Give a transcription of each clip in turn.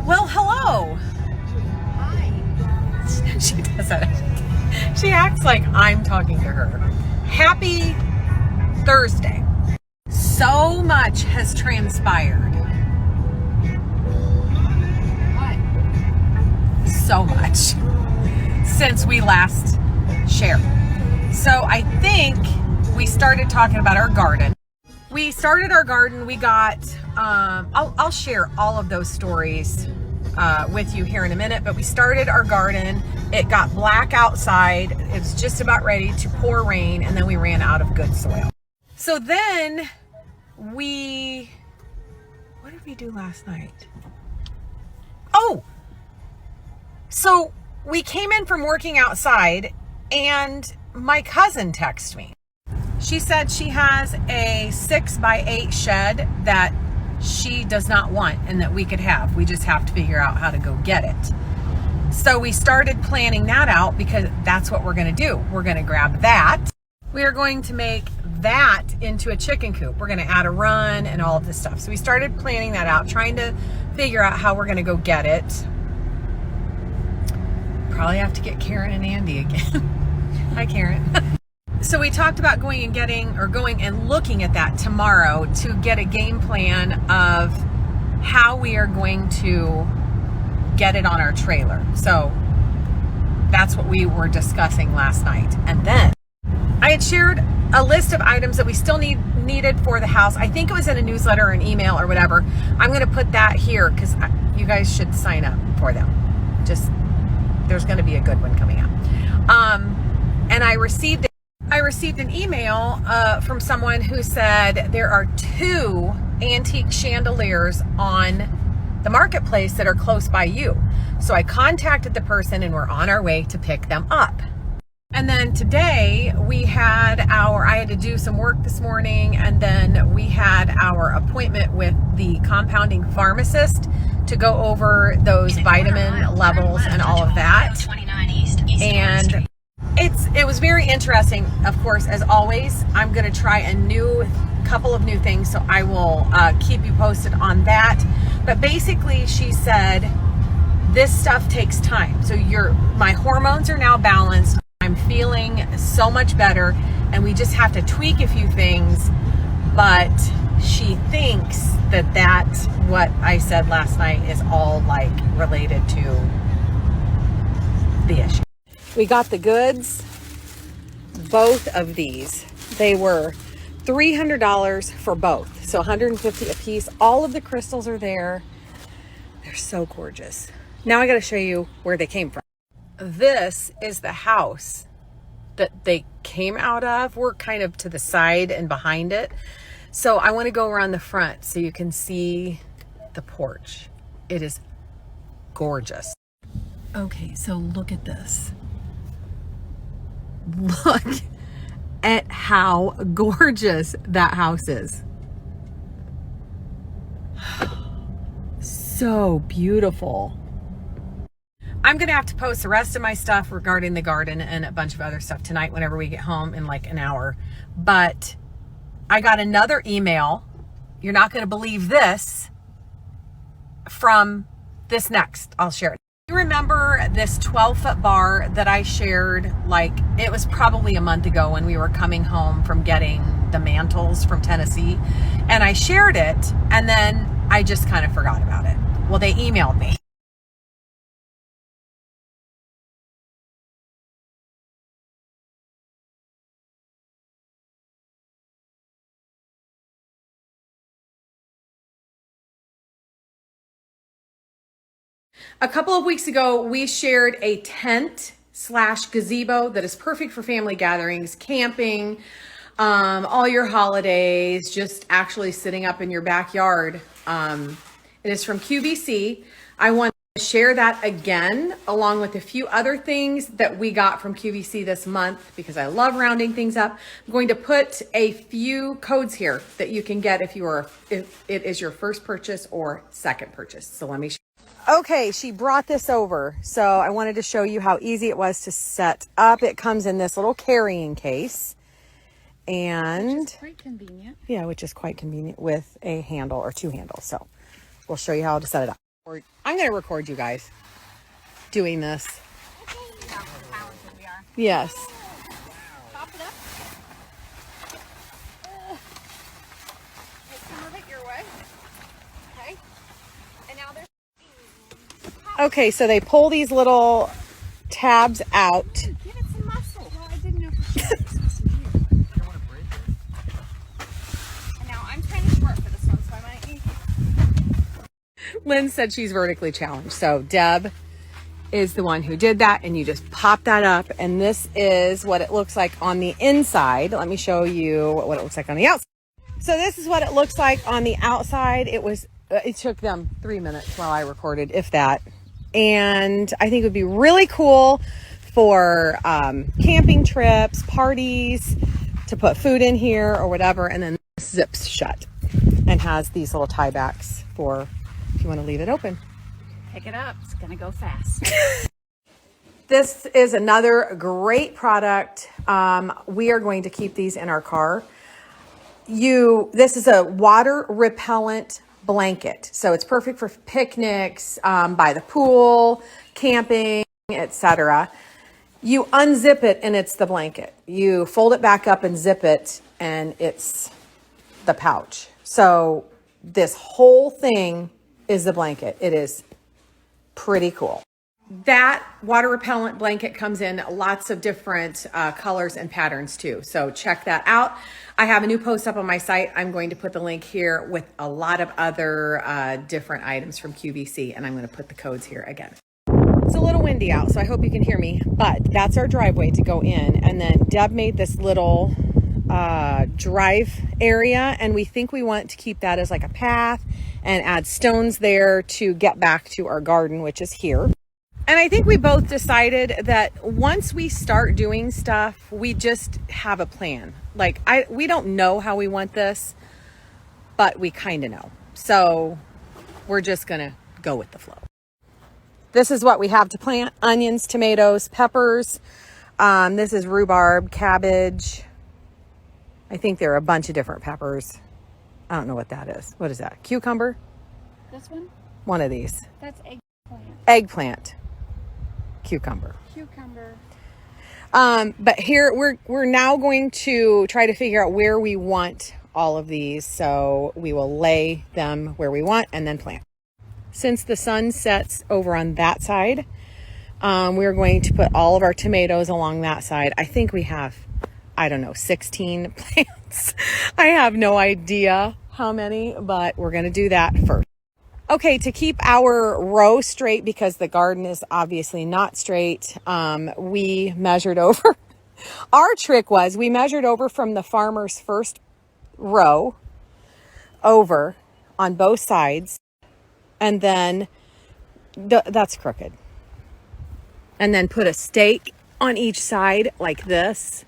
Well, hello. Hi. She doesn't. She acts like I'm talking to her. Happy Thursday. So much has transpired. What? So much since we last shared. So I think we started talking about our garden. We started our garden. We got, I'll share all of those stories with you here in a minute, but we started our garden. It got black outside. It was just about ready to pour rain, and then we ran out of good soil. So then what did we do last night? Oh, so we came in from working outside, and my cousin texted me. She said she has a 6x8 shed that she does not want and that we could have. We just have to figure out how to go get it. So we started planning that out because that's what we're going to do. We're going to grab that. We are going to make that into a chicken coop. We're going to add a run and all of this stuff. So we started planning that out, trying to figure out how we're going to go get it. Probably have to get Karen and Andy again. Hi, Karen. So we talked about going and looking at that tomorrow to get a game plan of how we are going to get it on our trailer. So that's what we were discussing last night. And then I had shared a list of items that we still needed for the house. I think it was in a newsletter or an email or whatever. I'm going to put that here because you guys should sign up for them. There's going to be a good one coming up. And I received an email from someone who said there are 2 antique chandeliers on the marketplace that are close by you. So I contacted the person and we're on our way to pick them up. And then today I had to do some work this morning, and then we had our appointment with the compounding pharmacist to go over those vitamin levels and all of that. And it was very interesting. Of course, as always, I'm going to try a couple of new things, so I will keep you posted on that. But basically, she said this stuff takes time. So my hormones are now balanced. I'm feeling so much better, and we just have to tweak a few things. But she thinks that what I said last night is all like related to the issue. We got the goods, both of these. They were $300 for both, so $150 a piece. All of the crystals are there. They're so gorgeous. Now I got to show you where they came from. This is the house that they came out of. We're kind of to the side and behind it. So I want to go around the front so you can see the porch. It is gorgeous. Okay, so look at this. Look at how gorgeous that house is. So beautiful. I'm going to have to post the rest of my stuff regarding the garden and a bunch of other stuff tonight whenever we get home in like an hour. But I got another email. You're not going to believe this from this next. I'll share it. You remember this 12-foot bar that I shared? Like, it was probably a month ago when we were coming home from getting the mantles from Tennessee. And I shared it, and then I just kind of forgot about it. Well, they emailed me. A couple of weeks ago, we shared a tent/gazebo that is perfect for family gatherings, camping, all your holidays, just actually sitting up in your backyard. It is from QVC. I want to share that again, along with a few other things that we got from QVC this month, because I love rounding things up. I'm going to put a few codes here that you can get if it is your first purchase or second purchase. So let me show. Okay, she brought this over. So I wanted to show you how easy it was to set up. It comes in this little carrying case. And which is quite convenient. Yeah, which is quite convenient with a handle or 2 handles. So we'll show you how to set it up. I'm going to record you guys doing this. How talented we are. Yes. Pop it up. Get some of it your way. Okay. And now there's... Okay, so they pull these little tabs out. Give it some muscle. Well, I didn't know for sure. You don't want to break it. And now I'm kind of short for this one, so I might need... Lynn said she's vertically challenged. So Deb is the one who did that, and you just pop that up, and this is what it looks like on the inside. Let me show you what it looks like on the outside. So this is what it looks like on the outside. It took them 3 minutes while I recorded, if that. And I think it would be really cool for camping trips, parties, to put food in here or whatever. And then this zips shut and has these little tie backs for if you want to leave it open. Pick it up. It's going to go fast. This is another great product. We are going to keep these in our car. This is a water repellent blanket. So it's perfect for picnics, by the pool, camping, etc. You unzip it and it's the blanket. You fold it back up and zip it and it's the pouch. So this whole thing is the blanket. It is pretty cool. That water repellent blanket comes in lots of different colors and patterns too. So check that out. I have a new post up on my site. I'm going to put the link here with a lot of other different items from QVC, and I'm going to put the codes here again. It's a little windy out, so I hope you can hear me, but that's our driveway to go in. And then Deb made this little drive area, and we think we want to keep that as like a path and add stones there to get back to our garden, which is here. And I think we both decided that once we start doing stuff, we just have a plan. Like we don't know how we want this, but we kind of know. So we're just going to go with the flow. This is what we have to plant: onions, tomatoes, peppers. This is rhubarb, cabbage. I think there are a bunch of different peppers. I don't know what that is. What is that? Cucumber? This one? One of these. That's eggplant. Eggplant. Cucumber. But here we're now going to try to figure out where we want all of these. So we will lay them where we want and then plant. Since the sun sets over on that side, we're going to put all of our tomatoes along that side. I think we have, 16 plants. I have no idea how many, but we're going to do that first. Okay, to keep our row straight, because the garden is obviously not straight, we measured over. Our trick was we measured over from the farmer's first row over on both sides, and then that's crooked. And then put a stake on each side like this,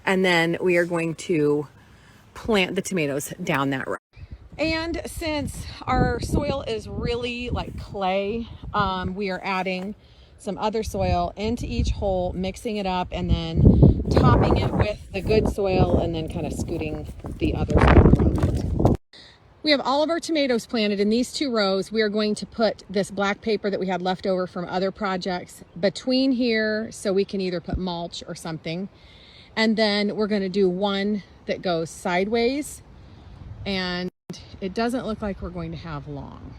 and then we are going to plant the tomatoes down that row. And since our soil is really like clay, we are adding some other soil into each hole, mixing it up, and then topping it with the good soil, and then kind of scooting the other soil around it. We have all of our tomatoes planted in these 2 rows. We are going to put this black paper that we had left over from other projects between here, so we can either put mulch or something. And then we're going to do one that goes sideways, and it doesn't look like we're going to have long.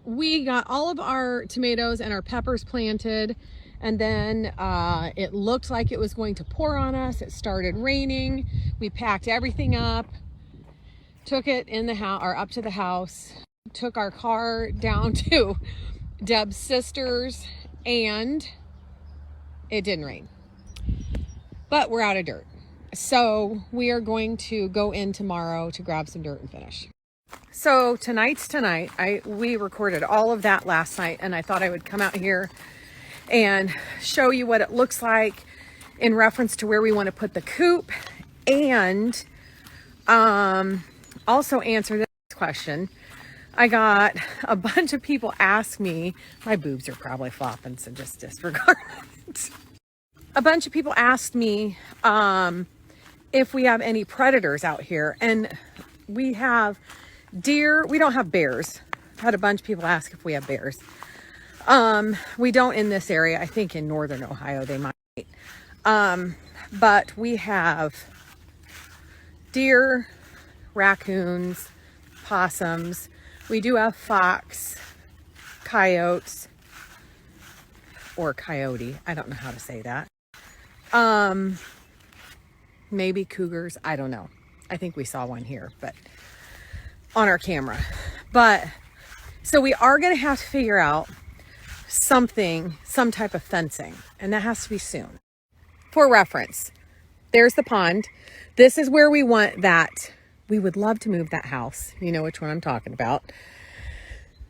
We got all of our tomatoes and our peppers planted, and then it looked like it was going to pour on us. It started raining. We packed everything up, took it in the house, or up to the house, took our car down to Deb's sister's, and it didn't rain. But we're out of dirt. So we are going to go in tomorrow to grab some dirt and finish. So tonight's tonight. We recorded all of that last night, and I thought I would come out here and show you what it looks like in reference to where we want to put the coop, and also answer this question. I got a bunch of people ask me, my boobs are probably flopping, so just disregard it. A bunch of people asked me if we have any predators out here, and We have deer. We don't have bears. I've had a bunch of people ask if we have bears. We don't in this area. I think in northern Ohio they might. But we have deer, raccoons, possums. We do have fox, coyotes, or coyote. I don't know how to say that. Maybe cougars. I don't know. I think we saw one here, but on our camera. But so we are going to have to figure out some type of fencing, and that has to be soon. For reference, there's the pond. This is where we want that. We would love to move that house. You know which one I'm talking about.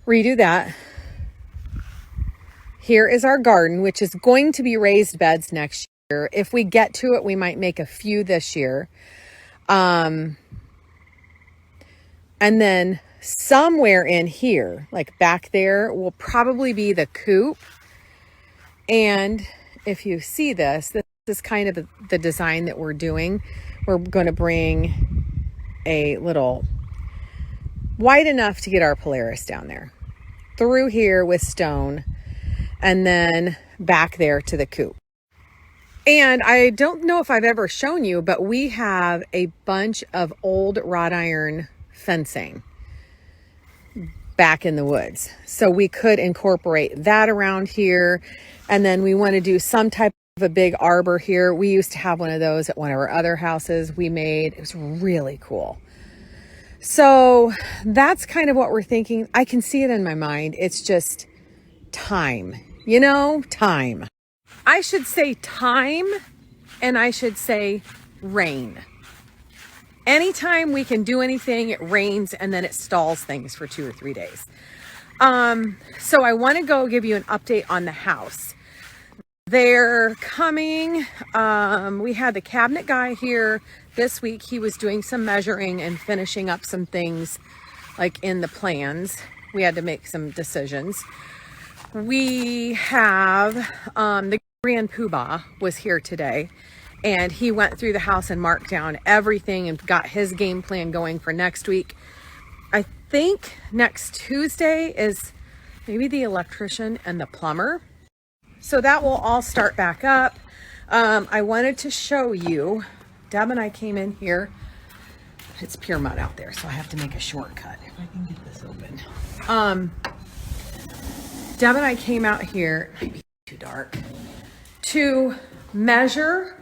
Redo that. Here is our garden, which is going to be raised beds next year. If we get to it, we might make a few this year. And then somewhere in here, like back there, will probably be the coop. And if you see this is kind of the design that we're doing. We're going to bring a little wide enough to get our Polaris down there, through here with stone, and then back there to the coop. And I don't know if I've ever shown you, but we have a bunch of old wrought iron fencing back in the woods. So we could incorporate that around here. And then we want to do some type of a big arbor here. We used to have one of those at one of our other houses we made. It was really cool. So that's kind of what we're thinking. I can see it in my mind. It's just time, time. I should say time, and I should say rain. Anytime we can do anything, it rains and then it stalls things for 2 or 3 days. So I want to go give you an update on the house. They're coming. We had the cabinet guy here this week. He was doing some measuring and finishing up some things like in the plans. We had to make some decisions. We have the Grand Poobah was here today, and he went through the house and marked down everything and got his game plan going for next week. I think next Tuesday is maybe the electrician and the plumber. So that will all start back up. I wanted to show you, Deb and I came in here. It's pure mud out there, so I have to make a shortcut. If I can get this open. Deb and I came out here, it might be too dark, to measure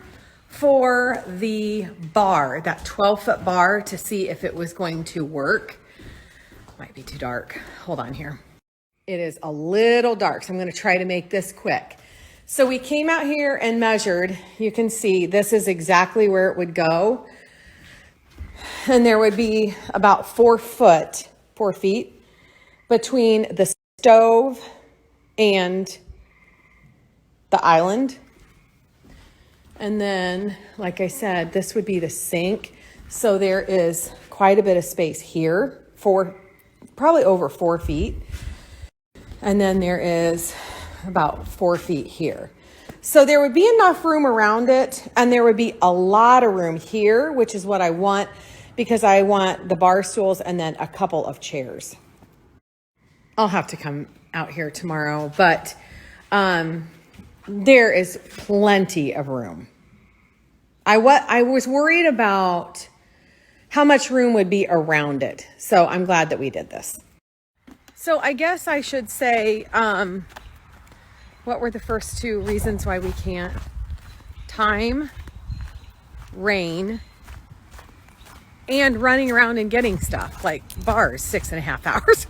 for the bar, that 12-foot bar, to see if it was going to work. Might be too dark. Hold on here. It is a little dark, so I'm going to try to make this quick. So we came out here and measured. You can see this is exactly where it would go. And there would be about 4 feet between the stove and the island. And then, like I said, this would be the sink. So there is quite a bit of space here, probably over 4 feet. And then there is about 4 feet here. So there would be enough room around it, and there would be a lot of room here, which is what I want, because I want the bar stools and then a couple of chairs. I'll have to come out here tomorrow, but there is plenty of room. I was worried about how much room would be around it. So I'm glad that we did this. So I guess I should say, what were the first 2 reasons why we can't? Time, rain, and running around and getting stuff like bars, 6.5 hours.